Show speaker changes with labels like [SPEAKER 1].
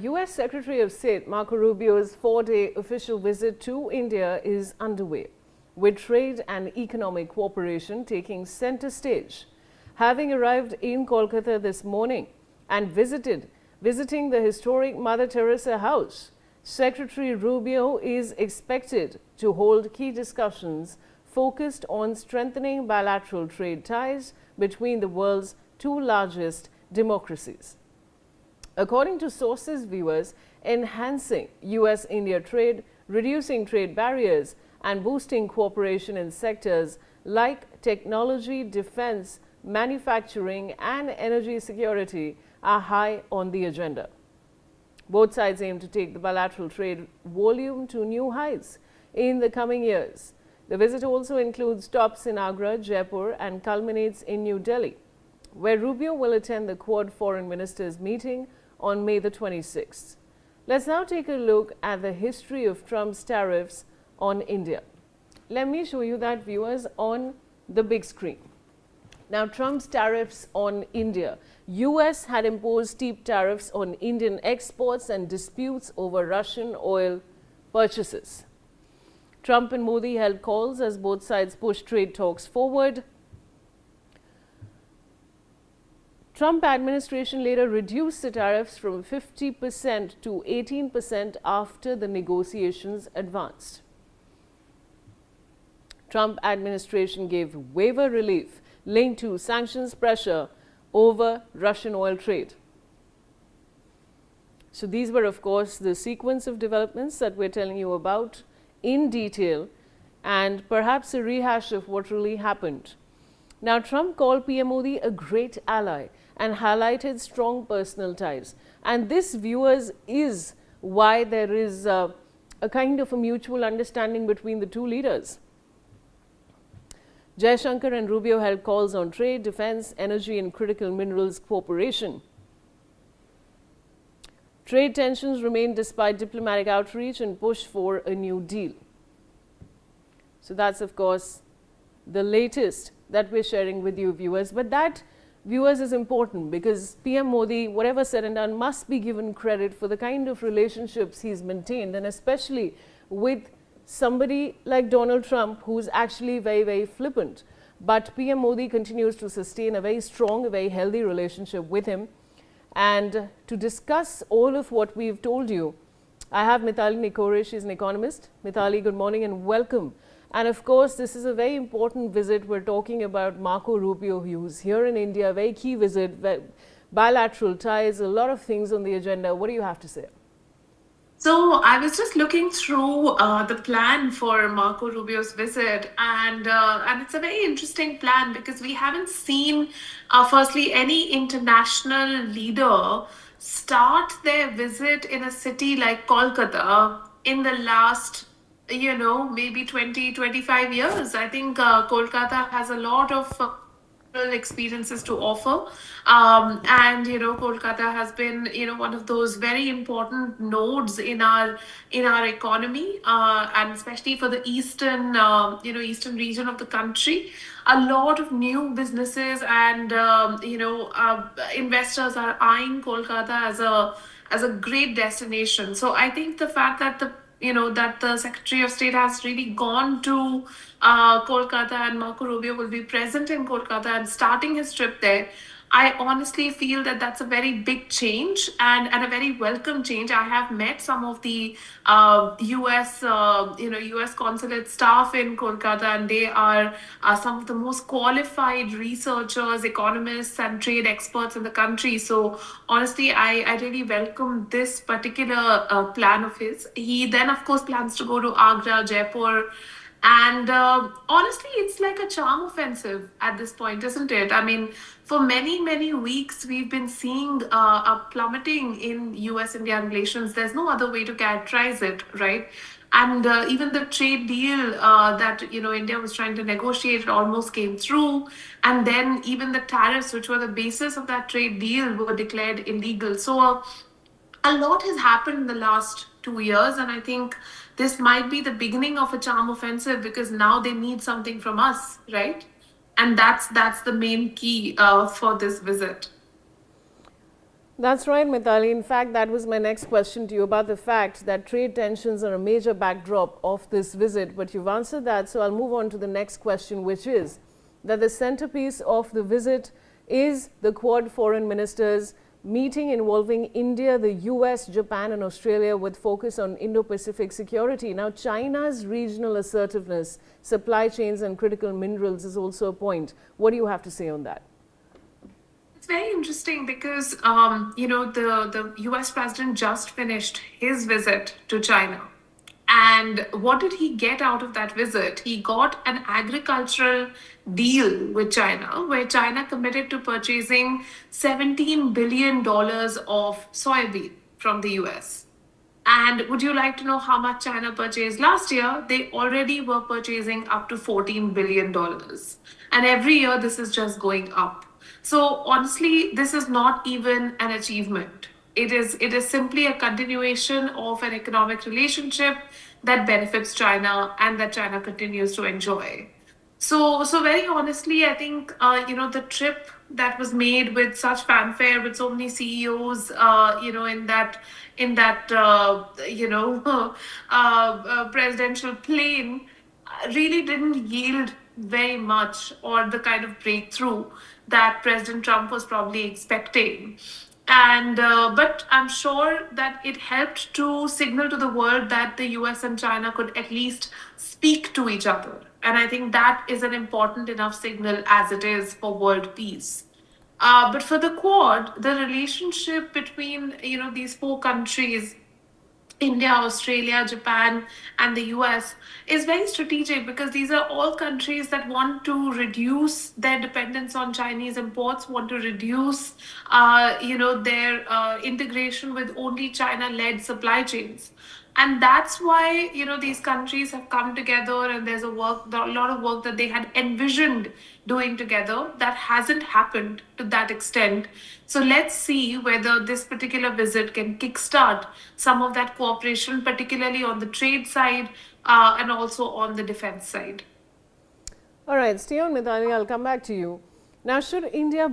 [SPEAKER 1] U.S. Secretary of State Marco Rubio's 4-day official visit to India is underway, with trade and economic cooperation taking center stage. Having arrived in Kolkata this morning and visiting the historic Mother Teresa house, Secretary Rubio is expected to hold key discussions focused on strengthening bilateral trade ties between the world's two largest democracies. According to sources, viewers, enhancing U.S.-India trade, reducing trade barriers, and boosting cooperation in sectors like technology, defense, manufacturing, and energy security are high on the agenda. Both sides aim to take the bilateral trade volume to new heights in the coming years. The visit also includes stops in Agra, Jaipur, and culminates in New Delhi, where Rubio will attend the Quad Foreign Ministers meeting on May the 26th. Let's now take a look at the history of Trump's tariffs on India. Let me show you that, viewers, on the big screen. Now, Trump's tariffs on India. US had imposed steep tariffs on Indian exports and disputes over Russian oil purchases. Trump and Modi held calls as both sides pushed trade talks forward. Trump administration later reduced the tariffs from 50% to 18% after the negotiations advanced. Trump administration gave waiver relief linked to sanctions pressure over Russian oil trade. So these were, of course, the sequence of developments that we're telling you about in detail and perhaps a rehash of what really happened. Now, Trump called PM Modi a great ally and highlighted strong personal ties. And this, viewers, is why there is a kind of a mutual understanding between the two leaders. Jaishankar and Rubio held calls on trade, defense, energy and critical minerals cooperation. Trade tensions remain despite diplomatic outreach and push for a new deal. So that's, of course, the latest that we're sharing with you, viewers. But that, viewers, is important because PM Modi, whatever said and done, must be given credit for the kind of relationships he's maintained, and especially with somebody like Donald Trump, who's actually very, very flippant. But PM Modi continues to sustain a very strong, a very healthy relationship with him. And to discuss all of what we've told you, I have Mithali Nikore. She's an economist. Mithali, good morning and welcome. And of course, this is a very important visit. We're talking about Marco Rubio, who's here in India, very key visit, bilateral ties, a lot of things on the agenda. What do you have to say?
[SPEAKER 2] So I was just looking through the plan for Marco Rubio's visit, and it's a very interesting plan because we haven't seen, firstly, any international leader start their visit in a city like Kolkata in the last, maybe 20, 25 years. I think Kolkata has a lot of experiences to offer, and Kolkata has been one of those very important nodes in our economy, and especially for the eastern region of the country. A lot of new businesses and investors are eyeing Kolkata as a great destination. So I think the fact that the Secretary of State has really gone to Kolkata, and Marco Rubio will be present in Kolkata and starting his trip there. I honestly feel that that's a very big change and a very welcome change. I have met some of the US consulate staff in Kolkata, and they are some of the most qualified researchers, economists, and trade experts in the country. So honestly, I really welcome this particular plan of his. He then, of course, plans to go to Agra, Jaipur. And honestly, it's like a charm offensive at this point, isn't it? I mean, for many, many weeks, we've been seeing a plummeting in US-India relations. There's no other way to characterize it, right? And even the trade deal that India was trying to negotiate, it almost came through. And then even the tariffs, which were the basis of that trade deal, were declared illegal. So a lot has happened in the last 2 years, and I think this might be the beginning of a charm offensive because now they need something from us, right? And that's the main key for this visit.
[SPEAKER 1] That's right, Mithali. In fact, that was my next question to you about the fact that trade tensions are a major backdrop of this visit. But you've answered that, so I'll move on to the next question, which is that the centerpiece of the visit is the Quad foreign ministers meeting involving India, the US, Japan and Australia with focus on Indo-Pacific security. Now, China's regional assertiveness, supply chains and critical minerals is also a point. What do you have to say on that?
[SPEAKER 2] It's very interesting because, the US president just finished his visit to China. And what did he get out of that visit? He got an agricultural deal with China, where China committed to purchasing $17 billion of soybean from the US. And would you like to know how much China purchased last year? They already were purchasing up to $14 billion. And every year, this is just going up. So honestly, this is not even an achievement. It is simply a continuation of an economic relationship that benefits China and that China continues to enjoy. So very honestly, I think the trip that was made with such fanfare, with so many CEOs, in that presidential plane, really didn't yield very much or the kind of breakthrough that President Trump was probably expecting. And but I'm sure that it helped to signal to the world that the US and China could at least speak to each other. And I think that is an important enough signal as it is for world peace. But for the Quad, the relationship between these four countries, India, Australia, Japan, and the US, is very strategic because these are all countries that want to reduce their dependence on Chinese imports, want to reduce, their integration with only China-led supply chains. And that's why these countries have come together, and there's a lot of work that they had envisioned doing together that hasn't happened to that extent. So let's see whether this particular visit can kickstart some of that cooperation, particularly on the trade side and also on the defense side.
[SPEAKER 1] All right, stay on, Mithali. I'll come back to you. Now, should India